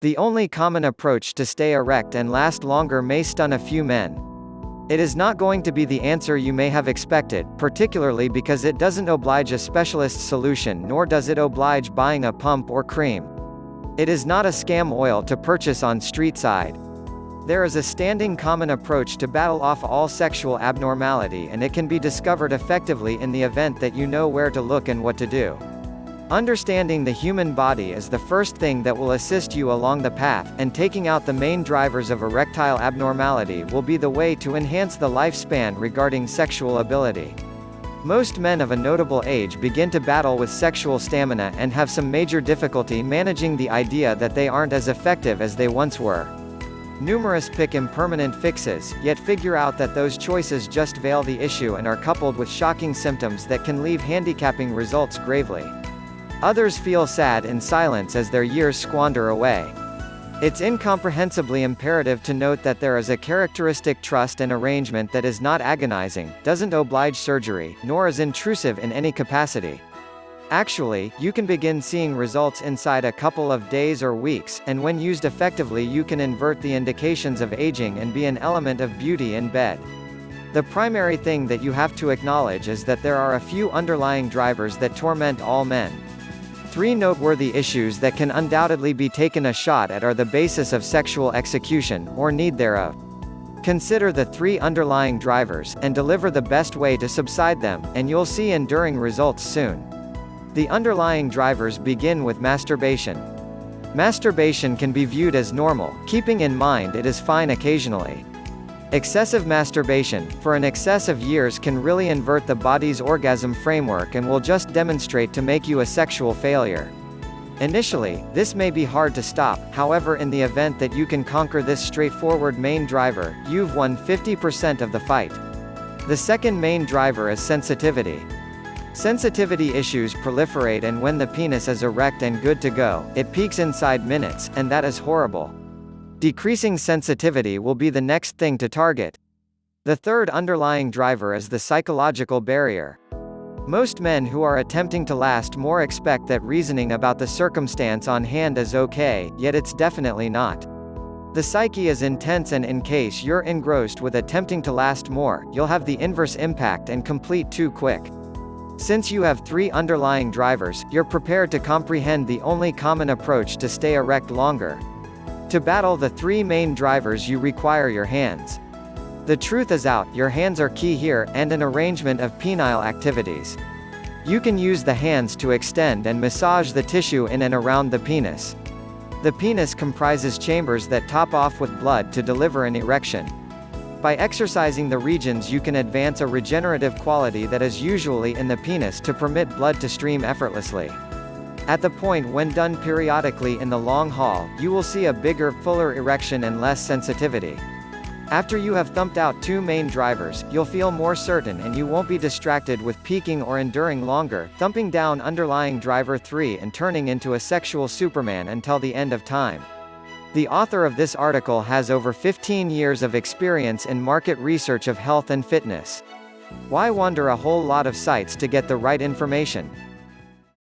The only common approach to stay erect and last longer may stun a few men. It is not going to be the answer you may have expected, particularly because it doesn't oblige a specialist solution nor does it oblige buying a pump or cream. It is not a scam oil to purchase on street side. There is a standing common approach to battle off all sexual abnormality, and it can be discovered effectively in the event that you know where to look and what to do. Understanding the human body is the first thing that will assist you along the path, and taking out the main drivers of erectile abnormality will be the way to enhance the lifespan regarding sexual ability. Most men of a notable age begin to battle with sexual stamina and have some major difficulty managing the idea that they aren't as effective as they once were. Numerous pick impermanent fixes, yet figure out that those choices just veil the issue and are coupled with shocking symptoms that can leave handicapping results gravely. Others feel sad in silence as their years squander away. It's incomprehensibly imperative to note that there is a characteristic trust and arrangement that is not agonizing, doesn't oblige surgery, nor is intrusive in any capacity. Actually, you can begin seeing results inside a couple of days or weeks, and when used effectively you can invert the indications of aging and be an element of beauty in bed. The primary thing that you have to acknowledge is that there are a few underlying drivers that torment all men. 3 noteworthy issues that can undoubtedly be taken a shot at are the basis of sexual execution, or need thereof. Consider the 3 underlying drivers, and deliver the best way to subside them, and you'll see enduring results soon. The underlying drivers begin with masturbation. Masturbation can be viewed as normal, keeping in mind it is fine occasionally. Excessive masturbation, for an excess of years, can really invert the body's orgasm framework and will just demonstrate to make you a sexual failure. Initially, this may be hard to stop, however in the event that you can conquer this straightforward main driver, you've won 50% of the fight. The second main driver is sensitivity. Sensitivity issues proliferate, and when the penis is erect and good to go, it peaks inside minutes, and that is horrible. Decreasing sensitivity will be the next thing to target. The third underlying driver is the psychological barrier. Most men who are attempting to last more expect that reasoning about the circumstance on hand is okay, yet it's definitely not. The psyche is intense, and in case you're engrossed with attempting to last more, you'll have the inverse impact and complete too quick. Since you have 3 underlying drivers, you're prepared to comprehend the only common approach to stay erect longer. To battle the 3 main drivers you require your hands. The truth is out, your hands are key here, and an arrangement of penile activities. You can use the hands to extend and massage the tissue in and around the penis. The penis comprises chambers that top off with blood to deliver an erection. By exercising the regions you can advance a regenerative quality that is usually in the penis to permit blood to stream effortlessly. At the point when done periodically in the long haul, you will see a bigger, fuller erection and less sensitivity. After you have thumped out 2 main drivers, you'll feel more certain, and you won't be distracted with peaking or enduring longer, thumping down underlying driver 3 and turning into a sexual Superman until the end of time. The author of this article has over 15 years of experience in market research of health and fitness. Why wander a whole lot of sites to get the right information?